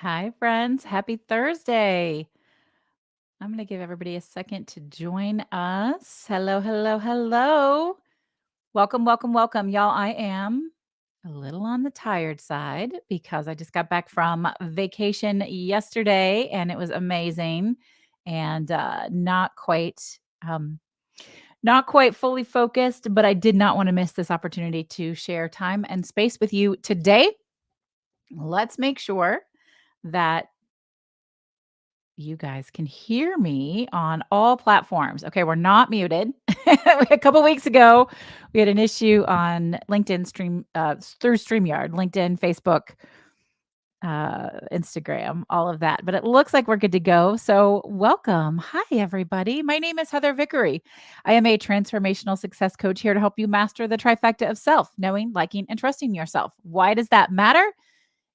Hi, friends. Happy Thursday. I'm going to give everybody a second to join us. Hello, hello, hello. Welcome, welcome, welcome. Y'all, I am a little on the tired side because I just got back from vacation yesterday and it was amazing and not quite fully focused, but I did not want to miss this opportunity to share time and space with you today. Let's make sure that you guys can hear me on all platforms. Okay, we're not muted. A couple weeks ago, we had an issue on LinkedIn through StreamYard, LinkedIn, Facebook, Instagram, all of that. But it looks like we're good to go. So, welcome. Hi, everybody. My name is Heather Vickery. I am a transformational success coach here to help you master the trifecta of self, knowing, liking, and trusting yourself. Why does that matter?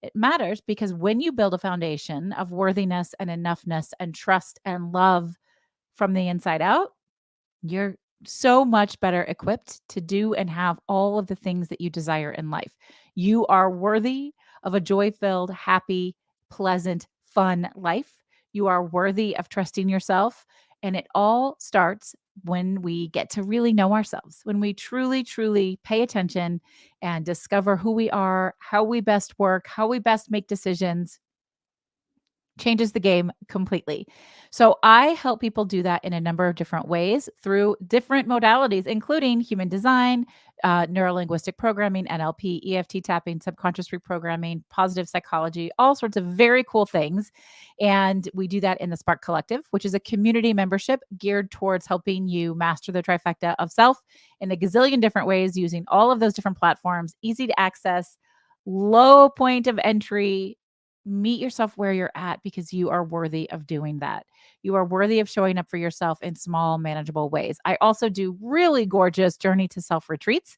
It matters because when you build a foundation of worthiness and enoughness and trust and love from the inside out, you're so much better equipped to do and have all of the things that you desire in life. You are worthy of a joy filled, happy, pleasant, fun life. You are worthy of trusting yourself. And it all starts when we get to really know ourselves, when we truly, truly pay attention and discover who we are, how we best work, how we best make decisions, changes the game completely. So I help people do that in a number of different ways through different modalities, including human design, neurolinguistic programming, NLP, EFT tapping, subconscious reprogramming, positive psychology, all sorts of very cool things. And we do that in the Spark Collective, which is a community membership geared towards helping you master the trifecta of self in a gazillion different ways using all of those different platforms, easy to access, low point of entry. Meet yourself where you're at because you are worthy of doing that. You are worthy of showing up for yourself in small, manageable ways. I also do really gorgeous journey to self retreats.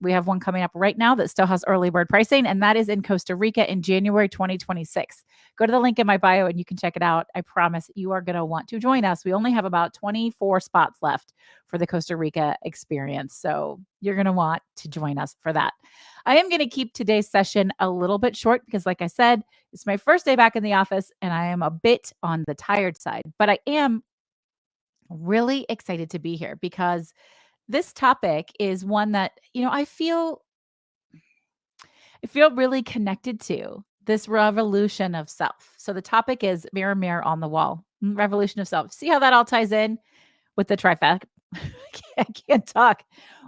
We have one coming up right now that still has early bird pricing, and that is in Costa Rica in January 2026. Go to the link in my bio and you can check it out. I promise you are going to want to join us. We only have about 24 spots left for the Costa Rica experience. So you're going to want to join us for that. I am going to keep today's session a little bit short because, like I said, it's my first day back in the office and I am a bit on the tired side, but I am really excited to be here because this topic is one that, I feel really connected to this revolution of self. So the topic is mirror, mirror on the wall, revolution of self. See how that all ties in with the trifecta? I can't talk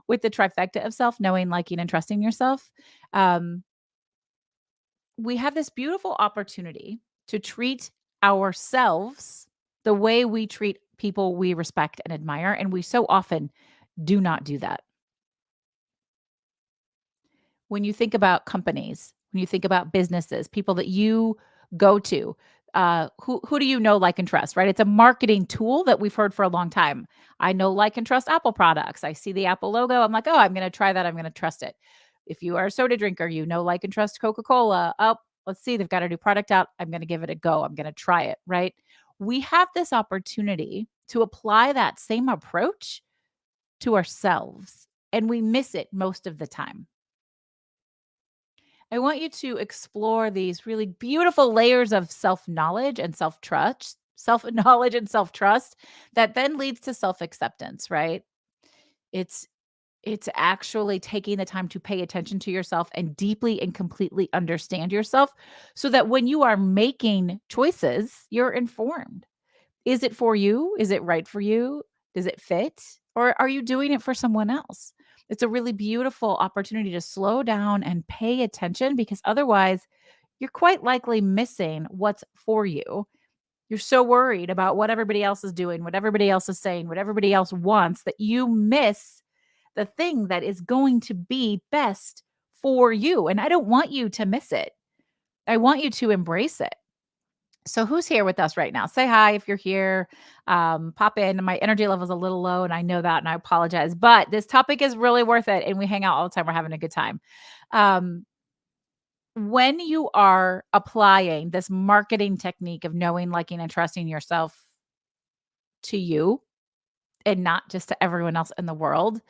with the trifecta of self, knowing, liking, and trusting yourself. Um, we have this beautiful opportunity to treat ourselves the way we treat people we respect and admire. And we so often do not do that. When you think about companies, when you think about businesses, people that you go to, who do you know, like, and trust, right? It's a marketing tool that we've heard for a long time. I know, like, and trust Apple products. I see the Apple logo. I'm like, oh, I'm going to try that. I'm going to trust it. If you are a soda drinker, you know, like, and trust Coca-Cola. Oh, let's see, they've got a new product out. I'm going to give it a go. I'm going to try it, right? We have this opportunity to apply that same approach to ourselves, and we miss it most of the time. I want you to explore these really beautiful layers of self-knowledge and self-trust, self-knowledge and self-trust that then leads to self-acceptance, right? It's it's actually taking the time to pay attention to yourself and deeply and completely understand yourself so that when you are making choices, you're informed. Is it for you? Is it right for you? Does it fit? Or are you doing it for someone else? It's a really beautiful opportunity to slow down and pay attention because otherwise, you're quite likely missing what's for you. You're so worried about what everybody else is doing, what everybody else is saying, what everybody else wants that you miss the thing that is going to be best for you. And I don't want you to miss it. I want you to embrace it. So who's here with us right now? Say hi if you're here. Pop in. My energy level is a little low, and I know that, and I apologize. But this topic is really worth it, and we hang out all the time. We're having a good time. Um, when you are applying this marketing technique of knowing, liking, and trusting yourself to you, and not just to everyone else in the world,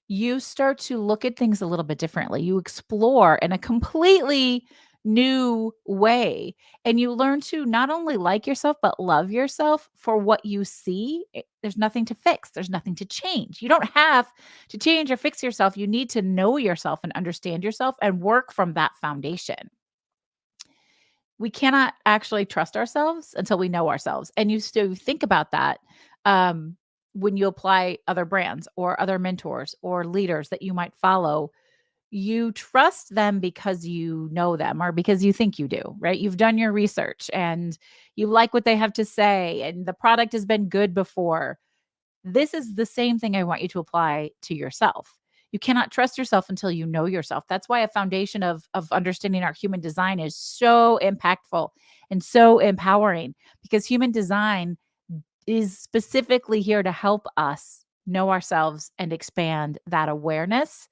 you start to look at things a little bit differently. You explore in a completely new way. And you learn to not only like yourself, but love yourself for what you see. There's nothing to fix, there's nothing to change. You don't have to change or fix yourself. You need to know yourself and understand yourself and work from that foundation. We cannot actually trust ourselves until we know ourselves. And you still think about that um, when you apply other brands or other mentors or leaders that you might follow. You trust them because you know them or because you think you do, right? You've done your research and you like what they have to say, and the product has been good before. This is the same thing I want you to apply to yourself. You cannot trust yourself until you know yourself. That's why a foundation of understanding our human design is so impactful and so empowering, because human design is specifically here to help us know ourselves and expand that awareness,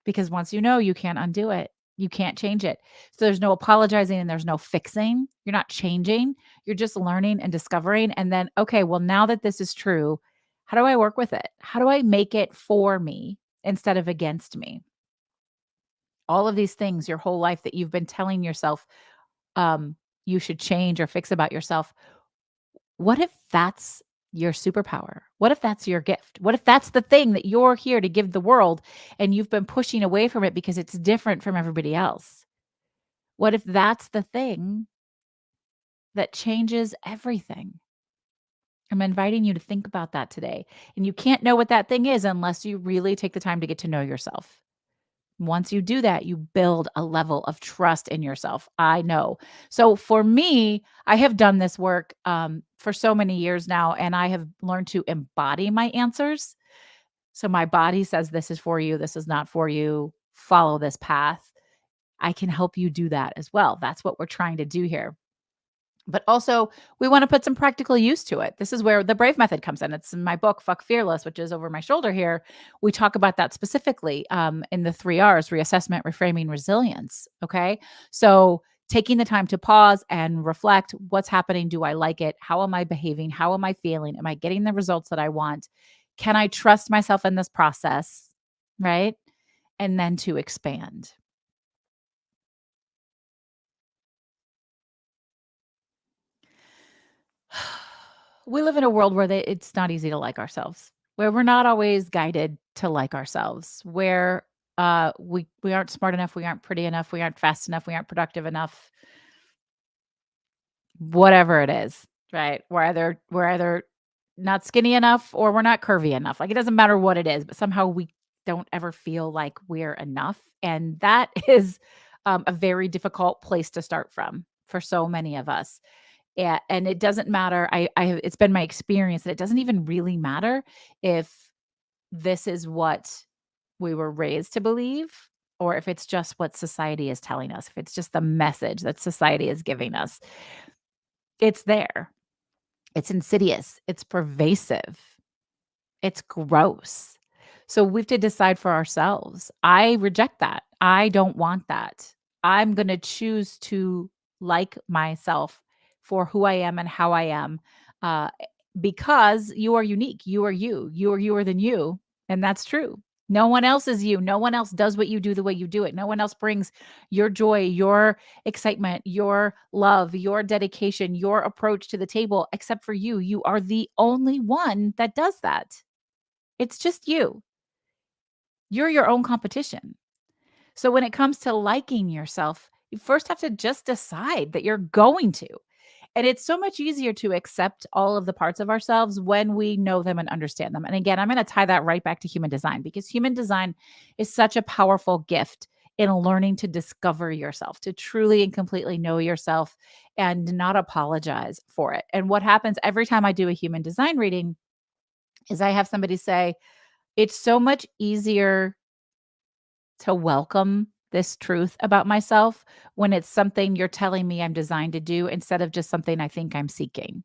because once you know, you can't undo it. You can't change it. So there's no apologizing and there's no fixing. You're not changing. You're just learning and discovering. And then, okay, well, now that this is true, how do I work with it? How do I make it for me instead of against me? All of these things your whole life that you've been telling yourself you should change or fix about yourself. What if that's your superpower? What if that's your gift? What if that's the thing that you're here to give the world and you've been pushing away from it because it's different from everybody else? What if that's the thing that changes everything? I'm inviting you to think about that today. And you can't know what that thing is unless you really take the time to get to know yourself. Once you do that, you build a level of trust in yourself. I know. So for me, I have done this work for so many years now, and I have learned to embody my answers. So my body says, this is for you, this is not for you, follow this path. I can help you do that as well. That's what we're trying to do here. But also, we want to put some practical use to it. This is where the brave method comes in. It's in my book, Fuck Fearless, which is over my shoulder here. We talk about that specifically in the 3 R's: reassessment, reframing, resilience. Okay. So, taking the time to pause and reflect: what's happening? Do I like it? How am I behaving? How am I feeling? Am I getting the results that I want? Can I trust myself in this process? Right. And then to expand. We live in a world where it's not easy to like ourselves, where we're not always guided to like ourselves, where we aren't smart enough, we aren't pretty enough, we aren't fast enough, we aren't productive enough, whatever it is, right? We're either not skinny enough or we're not curvy enough. Like, it doesn't matter what it is, but somehow we don't ever feel like we're enough, and that is a very difficult place to start from for so many of us. Yeah, and it doesn't matter. It's been my experience that it doesn't even really matter if this is what we were raised to believe, or if it's just what society is telling us, if it's just the message that society is giving us. It's there. It's insidious. It's pervasive. It's gross. So we have to decide for ourselves. I reject that. I don't want that. I'm going to choose to like myself for who I am and how I am, uh, because you are unique. You are you. You are youer than you. And that's true. No one else is you. No one else does what you do the way you do it. No one else brings your joy, your excitement, your love, your dedication, your approach to the table except for you. You are the only one that does that. It's just you. You're your own competition. So when it comes to liking yourself, you first have to just decide that you're going to. And it's so much easier to accept all of the parts of ourselves when we know them and understand them. And again, I'm going to tie that right back to human design, because human design is such a powerful gift in learning to discover yourself, to truly and completely know yourself and not apologize for it. And what happens every time I do a human design reading is I have somebody say, it's so much easier to welcome this truth about myself when it's something you're telling me I'm designed to do instead of just something I think I'm seeking.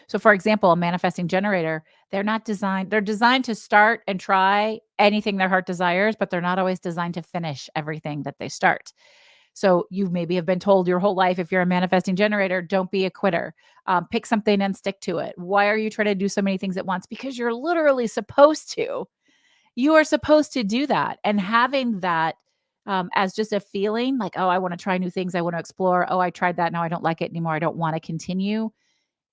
So, for example, a manifesting generator, they're designed to start and try anything their heart desires, but they're not always designed to finish everything that they start. So, you maybe have been told your whole life, if you're a manifesting generator, don't be a quitter. Pick something and stick to it. Why are you trying to do so many things at once? Because you're literally supposed to. You are supposed to do that. And having that as just a feeling like, oh, I want to try new things. I want to explore. Oh, I tried that. Now I don't like it anymore. I don't want to continue.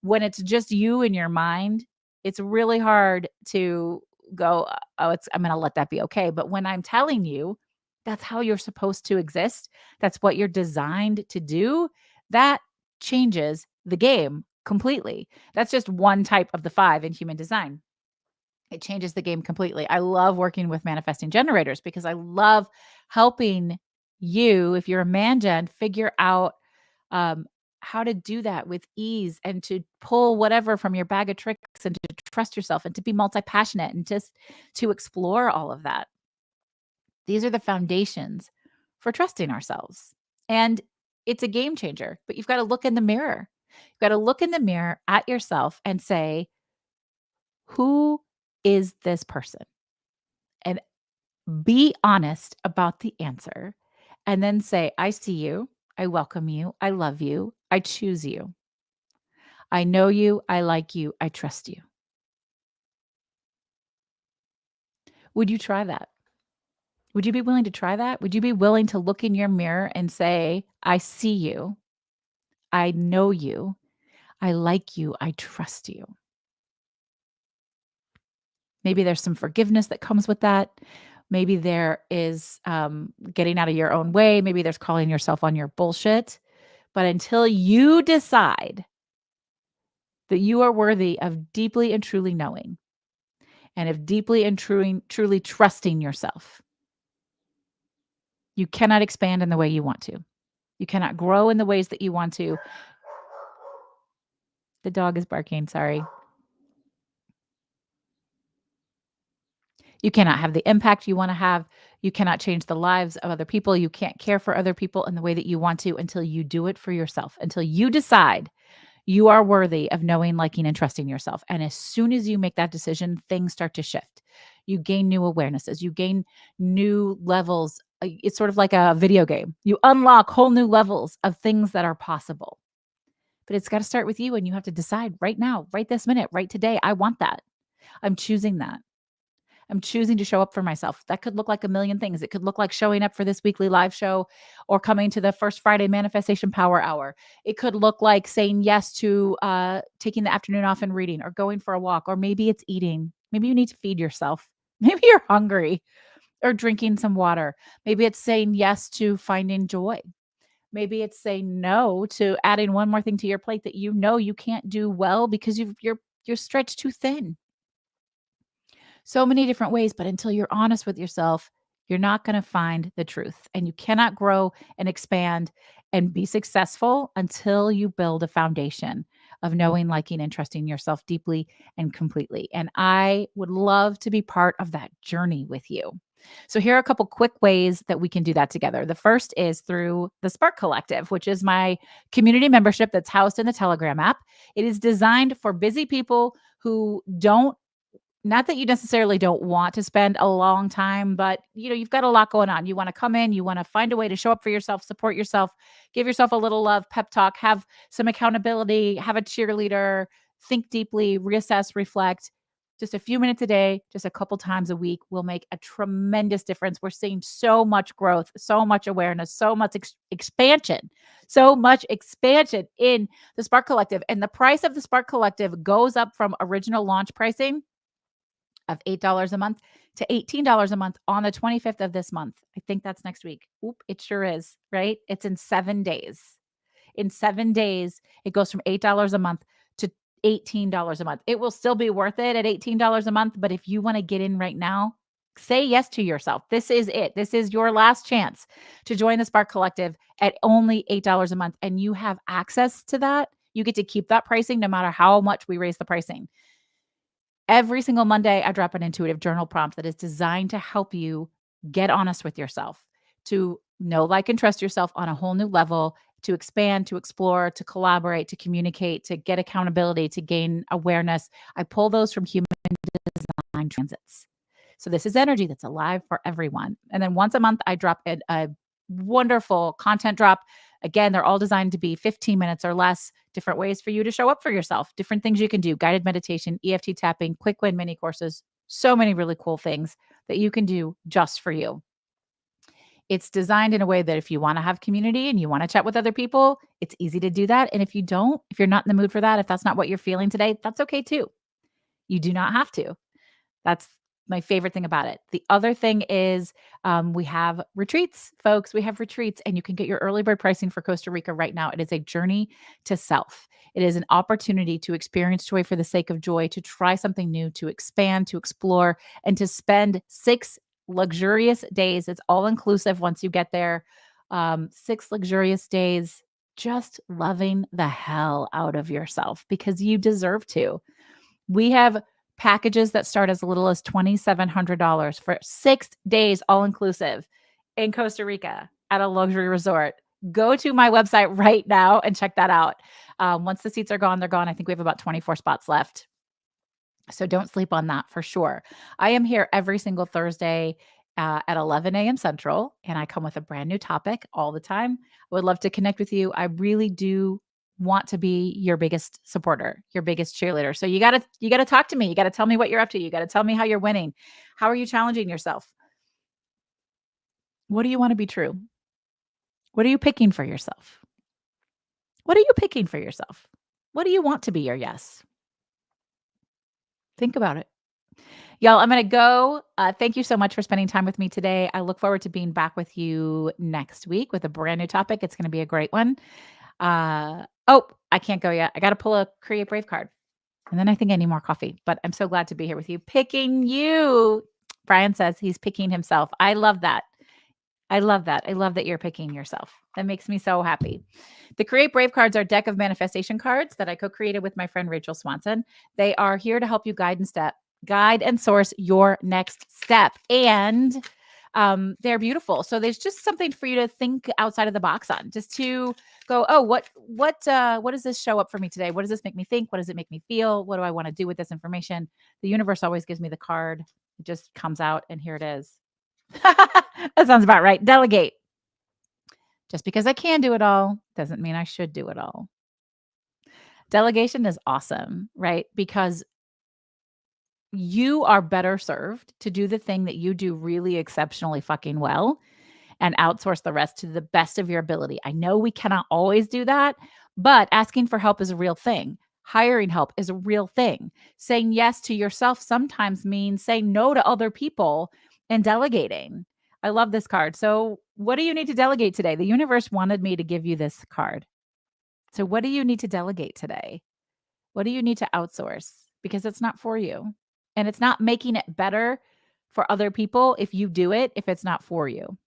When it's just you in your mind, it's really hard to go, oh, I'm going to let that be okay. But when I'm telling you that's how you're supposed to exist, that's what you're designed to do, that changes the game completely. That's just one type of the 5 in human design. It changes the game completely. I love working with manifesting generators because I love helping you, if you're a man gen, figure out um, how to do that with ease and to pull whatever from your bag of tricks and to trust yourself and to be multi-passionate and just to explore all of that. These are the foundations for trusting ourselves. And it's a game changer, but you've got to look in the mirror. You've got to look in the mirror at yourself and say, who is this person? And be honest about the answer. And then say, I see you. I welcome you. I love you. I choose you. I know you. I like you. I trust you. Would you try that? Would you be willing to try that? Would you be willing to look in your mirror and say, I see you. I know you. I like you. I trust you. Maybe there's some forgiveness that comes with that. Maybe there is getting out of your own way. Maybe there's calling yourself on your bullshit. But until you decide that you are worthy of deeply and truly knowing and of deeply and truly trusting yourself, you cannot expand in the way you want to. You cannot grow in the ways that you want to. The dog is barking. Sorry. You cannot have the impact you want to have. You cannot change the lives of other people. You can't care for other people in the way that you want to until you do it for yourself, until you decide you are worthy of knowing, liking, and trusting yourself. And as soon as you make that decision, things start to shift. You gain new awarenesses, you gain new levels. It's sort of like a video game. You unlock whole new levels of things that are possible. But it's got to start with you, and you have to decide right now, right this minute, right today. I want that. I'm choosing that. I'm choosing to show up for myself. That could look like a million things. It could look like showing up for this weekly live show or coming to the first Friday Manifestation Power Hour. It could look like saying yes to taking the afternoon off and reading or going for a walk, or maybe it's eating. Maybe you need to feed yourself. Maybe you're hungry or drinking some water. Maybe it's saying yes to finding joy. Maybe it's saying no to adding one more thing to your plate that you know you can't do well because you're stretched too thin. So many different ways, but until you're honest with yourself, you're not going to find the truth. And you cannot grow and expand and be successful until you build a foundation of knowing, liking, and trusting yourself deeply and completely. And I would love to be part of that journey with you. So, here are a couple quick ways that we can do that together. The first is through the Spark Collective, which is my community membership that's housed in the Telegram app. It is designed for busy people who don't not that you necessarily don't want to spend a long time, but you've got a lot going on. You want to come in, you want to find a way to show up for yourself, support yourself, give yourself a little love, pep talk, have some accountability, have a cheerleader, think deeply, reassess, reflect. Just a few minutes a day, just a couple times a week will make a tremendous difference. We're seeing so much growth, so much awareness, so much expansion, so much expansion in the Spark Collective. And the price of the Spark Collective goes up from original launch pricing of $8 a month to $18 a month on the 25th of this month. I think that's next week. Oop, it sure is, right? It's in 7 days. In 7 days, it goes from $8 a month to $18 a month. It will still be worth it at $18 a month, but if you want to get in right now, say yes to yourself. This is it. This is your last chance to join the Spark Collective at only $8 a month, and you have access to that. You get to keep that pricing no matter how much we raise the pricing. Every single Monday, I drop an intuitive journal prompt that is designed to help you get honest with yourself, to know, like, and trust yourself on a whole new level, to expand, to explore, to collaborate, to communicate, to get accountability, to gain awareness. I pull those from human design transits. So this is energy that's alive for everyone. And then once a month, I drop a wonderful content drop. Again, they're all designed to be 15 minutes or less, different ways for you to show up for yourself, different things you can do, guided meditation, EFT tapping, quick win mini courses, so many really cool things that you can do just for you. It's designed in a way that if you wanna have community and you wanna chat with other people, it's easy to do that, and if you don't, if you're not in the mood for that, if that's not what you're feeling today, that's okay too. You do not have to. That's my favorite thing about it. The other thing is, we have retreats, folks. We have retreats, and you can get your early bird pricing for Costa Rica right now. It is a journey to self. It is an opportunity to experience joy for the sake of joy, to try something new, to expand, to explore, and to spend 6 luxurious days. It's all inclusive once you get there. 6 luxurious days just loving the hell out of yourself because you deserve to. We have packages that start as little as $2,700 for 6 days, all inclusive in Costa Rica at a luxury resort. Go to my website right now and check that out. Once the seats are gone, they're gone. I think we have about 24 spots left. So don't sleep on that for sure. I am here every single Thursday at 11 a.m. Central, and I come with a brand new topic all the time. I would love to connect with you. I really do want to be your biggest supporter, your biggest cheerleader. So you gotta talk to me. You gotta tell me what you're up to. You gotta tell me how you're winning. How are you challenging yourself? What do you want to be true? What are you picking for yourself? What are you picking for yourself? What do you want to be your yes? Think about it. Y'all, I'm gonna go. Thank you so much for spending time with me today. I look forward to being back with you next week with a brand new topic. It's gonna be a great one. Oh, I can't go yet. I gotta pull a Create Brave card. And then I think I need more coffee. But I'm so glad to be here with you. Picking you. Brian says he's picking himself. I love that. I love that. I love that you're picking yourself. That makes me so happy. The Create Brave cards are a deck of manifestation cards that I co-created with my friend Rachel Swanson. They are here to help you guide and source your next step. And they're beautiful. So there's just something for you to think outside of the box on, just to go, oh, what does this show up for me today? What does this make me think? What does it make me feel? What do I want to do with this information? The universe always gives me the card. It just comes out and here it is. That sounds about right. Delegate. Just because I can do it all doesn't mean I should do it all. Delegation is awesome, right? Because you are better served to do the thing that you do really exceptionally fucking well and outsource the rest to the best of your ability. I know we cannot always do that, but asking for help is a real thing. Hiring help is a real thing. Saying yes to yourself sometimes means saying no to other people and delegating. I love this card. So, what do you need to delegate today? The universe wanted me to give you this card. So, what do you need to delegate today? What do you need to outsource? Because it's not for you. And it's not making it better for other people if you do it, if it's not for you.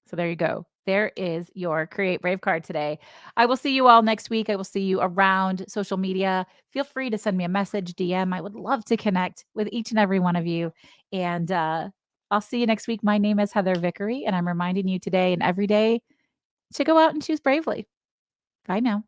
So there you go. There is your Create Brave card today. I will see you all next week. I will see you around social media. Feel free to send me a message, DM. I would love to connect with each and every one of you. And I'll see you next week. My name is Heather Vickery, and I'm reminding you today and every day to go out and choose bravely. Bye now.